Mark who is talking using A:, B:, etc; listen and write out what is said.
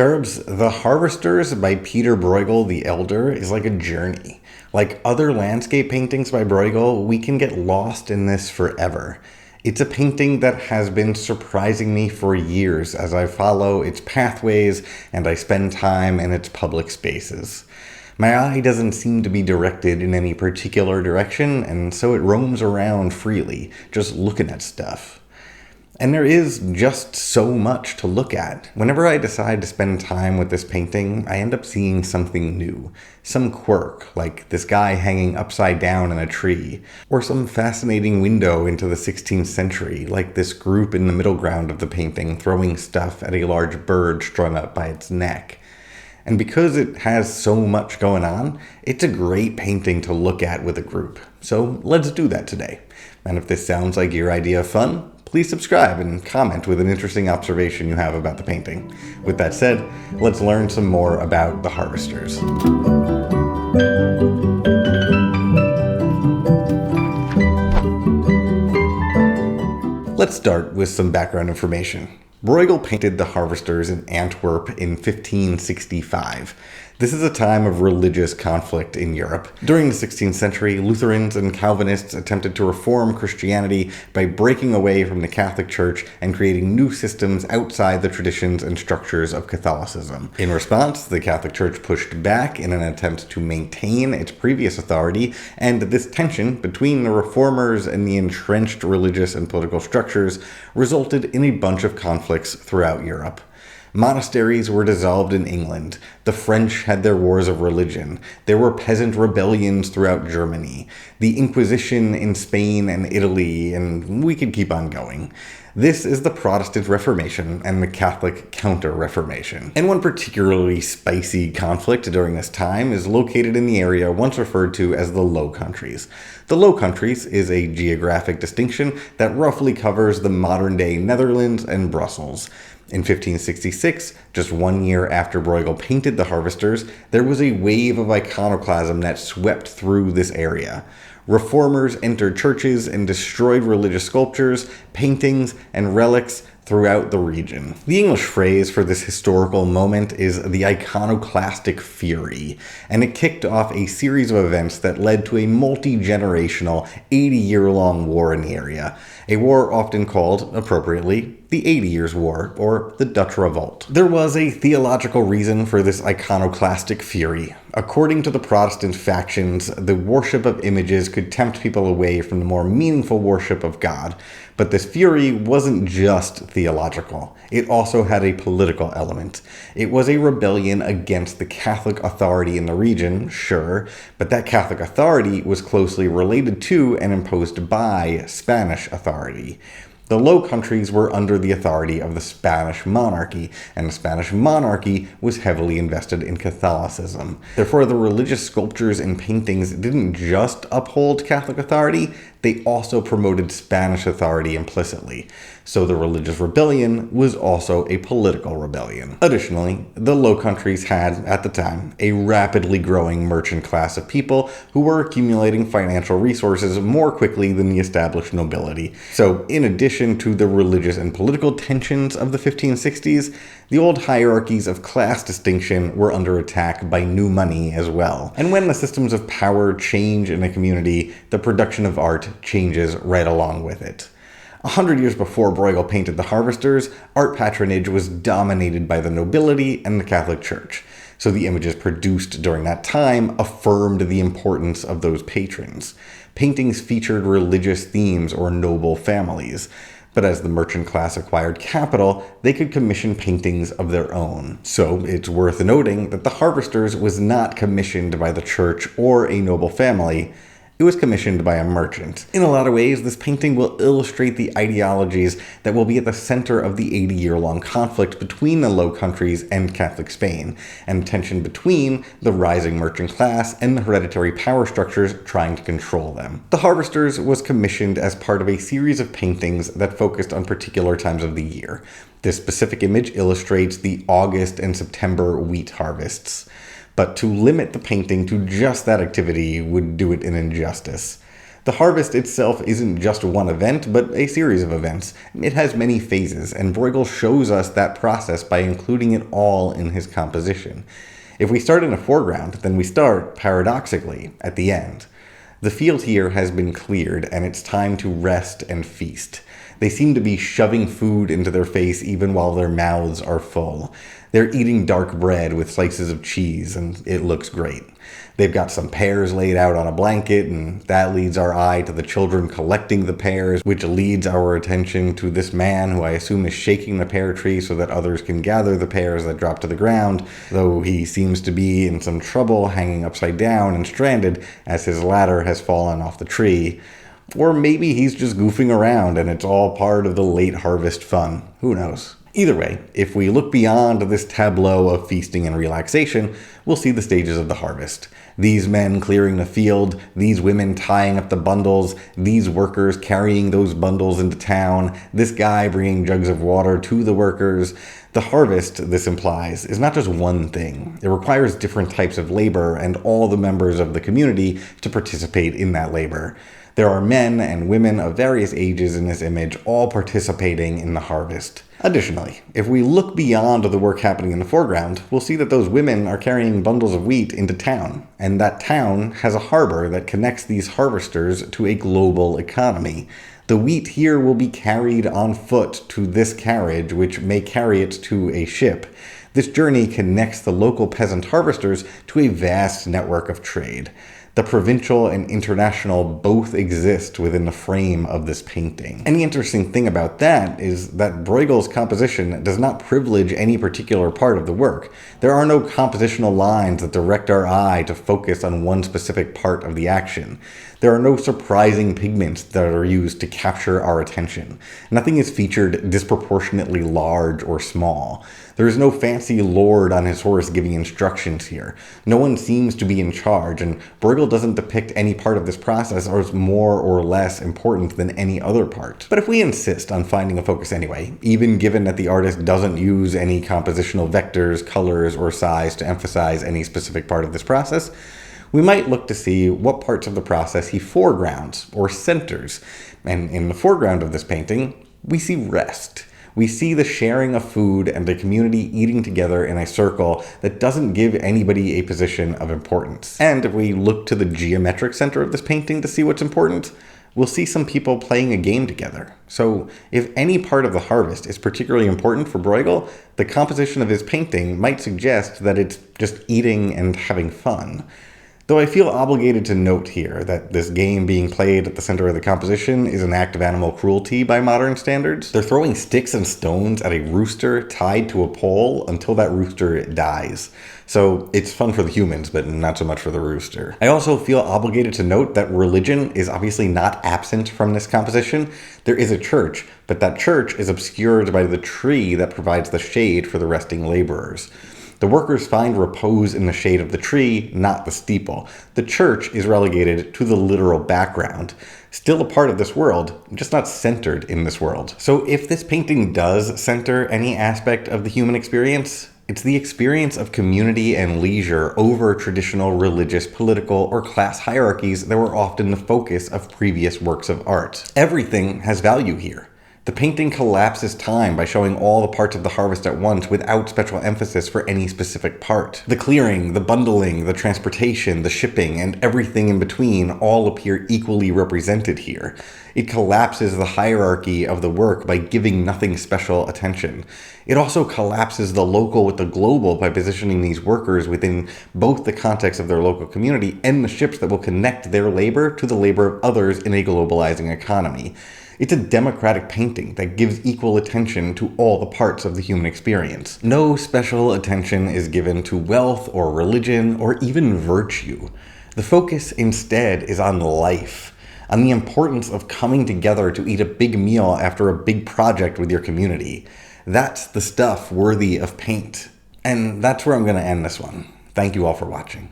A: Cherubs, The Harvesters by Peter Brueghel the Elder is like a journey. Like other landscape paintings by Brueghel, we can get lost in this forever. It's a painting that has been surprising me for years as I follow its pathways and I spend time in its public spaces. My eye doesn't seem to be directed in any particular direction, and so it roams around freely, just looking at stuff. And there is just so much to look at. Whenever I decide to spend time with this painting, I end up seeing something new. Some quirk, like this guy hanging upside down in a tree, or some fascinating window into the 16th century, like this group in the middle ground of the painting throwing stuff at a large bird strung up by its neck. And because it has so much going on, it's a great painting to look at with a group. So let's do that today. And if this sounds like your idea of fun, please subscribe and comment with an interesting observation you have about the painting. With that said, let's learn some more about the Harvesters. Let's start with some background information. Brueghel painted the Harvesters in Antwerp in 1565. This is a time of religious conflict in Europe. During the 16th century, Lutherans and Calvinists attempted to reform Christianity by breaking away from the Catholic Church and creating new systems outside the traditions and structures of Catholicism. In response, the Catholic Church pushed back in an attempt to maintain its previous authority, and this tension between the reformers and the entrenched religious and political structures resulted in a bunch of conflicts throughout Europe. Monasteries were dissolved in England. The French had their wars of religion. There were peasant rebellions throughout Germany. The Inquisition in Spain and Italy, and we could keep on going. This is the Protestant Reformation and the Catholic Counter-Reformation. And one particularly spicy conflict during this time is located in the area once referred to as the Low Countries. The Low Countries is a geographic distinction that roughly covers the modern-day Netherlands and Brussels. In 1566, just 1 year after Brueghel painted the Harvesters, there was a wave of iconoclasm that swept through this area. Reformers entered churches and destroyed religious sculptures, paintings, and relics throughout the region. The English phrase for this historical moment is the iconoclastic fury, and it kicked off a series of events that led to a multi-generational 80-year-long war in the area, a war often called, appropriately, the 80 Years' War, or the Dutch Revolt. There was a theological reason for this iconoclastic fury. According to the Protestant factions, the worship of images could tempt people away from the more meaningful worship of God. But this fury wasn't just theological. It also had a political element. It was a rebellion against the Catholic authority in the region, sure, but that Catholic authority was closely related to and imposed by Spanish authority. The Low Countries were under the authority of the Spanish monarchy, and the Spanish monarchy was heavily invested in Catholicism. Therefore, the religious sculptures and paintings didn't just uphold Catholic authority, they also promoted Spanish authority implicitly. So the religious rebellion was also a political rebellion. Additionally, the Low Countries had, at the time, a rapidly growing merchant class of people who were accumulating financial resources more quickly than the established nobility. So in addition to the religious and political tensions of the 1560s, the old hierarchies of class distinction were under attack by new money as well. And when the systems of power change in a community, the production of art changes right along with it. 100 years before Brueghel painted the Harvesters, art patronage was dominated by the nobility and the Catholic Church. So the images produced during that time affirmed the importance of those patrons. Paintings featured religious themes or noble families. But as the merchant class acquired capital, they could commission paintings of their own. So it's worth noting that the Harvesters was not commissioned by the church or a noble family. It was commissioned by a merchant. In a lot of ways, this painting will illustrate the ideologies that will be at the center of the 80-year-long conflict between the Low Countries and Catholic Spain, and tension between the rising merchant class and the hereditary power structures trying to control them. The Harvesters was commissioned as part of a series of paintings that focused on particular times of the year. This specific image illustrates the August and September wheat harvests. But to limit the painting to just that activity would do it an injustice. The harvest itself isn't just one event, but a series of events. It has many phases, and Brueghel shows us that process by including it all in his composition. If we start in the foreground, then we start, paradoxically, at the end. The field here has been cleared, and it's time to rest and feast. They seem to be shoving food into their face even while their mouths are full. They're eating dark bread with slices of cheese, and it looks great. They've got some pears laid out on a blanket, and that leads our eye to the children collecting the pears, which leads our attention to this man who I assume is shaking the pear tree so that others can gather the pears that drop to the ground, though he seems to be in some trouble, hanging upside down and stranded as his ladder has fallen off the tree. Or maybe he's just goofing around and it's all part of the late harvest fun. Who knows? Either way, if we look beyond this tableau of feasting and relaxation, we'll see the stages of the harvest. These men clearing the field, these women tying up the bundles, these workers carrying those bundles into town, this guy bringing jugs of water to the workers. The harvest, this implies, is not just one thing. It requires different types of labor and all the members of the community to participate in that labor. There are men and women of various ages in this image, all participating in the harvest. Additionally, if we look beyond the work happening in the foreground, we'll see that those women are carrying bundles of wheat into town, and that town has a harbor that connects these harvesters to a global economy. The wheat here will be carried on foot to this carriage, which may carry it to a ship. This journey connects the local peasant harvesters to a vast network of trade. The provincial and international both exist within the frame of this painting. And the interesting thing about that is that Brueghel's composition does not privilege any particular part of the work. There are no compositional lines that direct our eye to focus on one specific part of the action. There are no surprising pigments that are used to capture our attention. Nothing is featured disproportionately large or small. There is no fancy lord on his horse giving instructions here. No one seems to be in charge, and Brueghel doesn't depict any part of this process as more or less important than any other part. But if we insist on finding a focus anyway, even given that the artist doesn't use any compositional vectors, colors, or size to emphasize any specific part of this process, we might look to see what parts of the process he foregrounds or centers. And in the foreground of this painting, we see rest. We see the sharing of food and the community eating together in a circle that doesn't give anybody a position of importance. And if we look to the geometric center of this painting to see what's important, we'll see some people playing a game together. So if any part of the harvest is particularly important for Brueghel, the composition of his painting might suggest that it's just eating and having fun. Though I feel obligated to note here that this game being played at the center of the composition is an act of animal cruelty by modern standards. They're throwing sticks and stones at a rooster tied to a pole until that rooster dies. So it's fun for the humans, but not so much for the rooster. I also feel obligated to note that religion is obviously not absent from this composition. There is a church, but that church is obscured by the tree that provides the shade for the resting laborers. The workers find repose in the shade of the tree, not the steeple. The church is relegated to the literal background. Still a part of this world, just not centered in this world. So if this painting does center any aspect of the human experience, it's the experience of community and leisure over traditional religious, political, or class hierarchies that were often the focus of previous works of art. Everything has value here. The painting collapses time by showing all the parts of the harvest at once without special emphasis for any specific part. The clearing, the bundling, the transportation, the shipping, and everything in between all appear equally represented here. It collapses the hierarchy of the work by giving nothing special attention. It also collapses the local with the global by positioning these workers within both the context of their local community and the ships that will connect their labor to the labor of others in a globalizing economy. It's a democratic painting that gives equal attention to all the parts of the human experience. No special attention is given to wealth or religion or even virtue. The focus instead is on life, on the importance of coming together to eat a big meal after a big project with your community. That's the stuff worthy of paint. And that's where I'm going to end this one. Thank you all for watching.